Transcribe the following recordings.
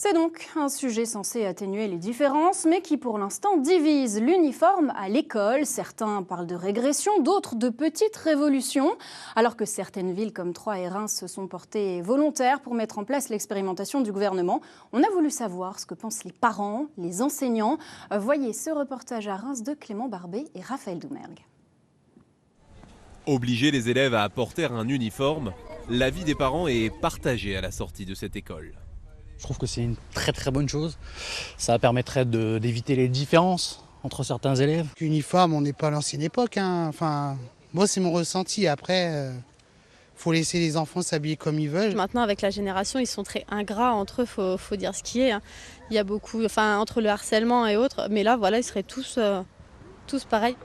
C'est donc un sujet censé atténuer les différences, mais qui pour l'instant divise. L'uniforme à l'école, certains parlent de régression, d'autres de petites révolutions. Alors que certaines villes comme Troyes et Reims se sont portées volontaires pour mettre en place l'expérimentation du gouvernement, on a voulu savoir ce que pensent les parents, les enseignants. Voyez ce reportage à Reims de Clément Barbet et Raphaël Doumergue. Obliger les élèves à porter un uniforme, l'avis des parents est partagé à la sortie de cette école. Je trouve que c'est une très bonne chose. Ça permettrait d'éviter les différences entre certains élèves. L'uniforme, on n'est pas à l'ancienne époque. Enfin, moi, c'est mon ressenti. Après, faut laisser les enfants s'habiller comme ils veulent. Maintenant, avec la génération, ils sont très ingrats entre eux, faut dire ce qui est. Il y a beaucoup, entre le harcèlement et autres. Mais là, voilà, ils seraient tous pareils.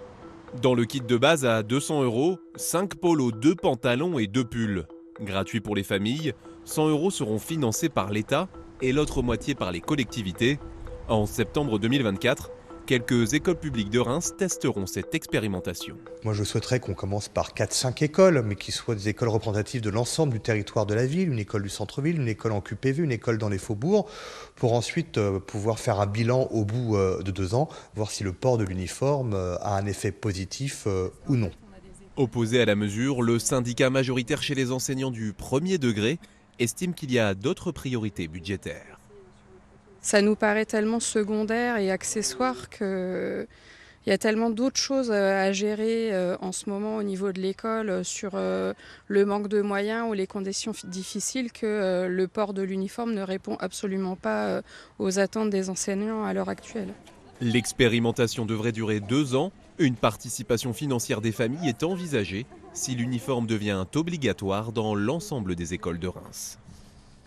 Dans le kit de base à 200 €, 5 polos, 2 pantalons et 2 pulls. Gratuits pour les familles, 100 € seront financés par l'État et l'autre moitié par les collectivités. En septembre 2024, quelques écoles publiques de Reims testeront cette expérimentation. Moi, je souhaiterais qu'on commence par 4-5 écoles, mais qui soient des écoles représentatives de l'ensemble du territoire de la ville, une école du centre-ville, une école en QPV, une école dans les faubourgs, pour ensuite pouvoir faire un bilan au bout de 2 ans, voir si le port de l'uniforme a un effet positif ou non. Opposé à la mesure, le syndicat majoritaire chez les enseignants du premier degré estime qu'il y a d'autres priorités budgétaires. Ça nous paraît tellement secondaire et accessoire qu'il y a tellement d'autres choses à gérer en ce moment au niveau de l'école sur le manque de moyens ou les conditions difficiles que le port de l'uniforme ne répond absolument pas aux attentes des enseignants à l'heure actuelle. L'expérimentation devrait durer 2 ans. Une participation financière des familles est envisagée si l'uniforme devient obligatoire dans l'ensemble des écoles de Reims.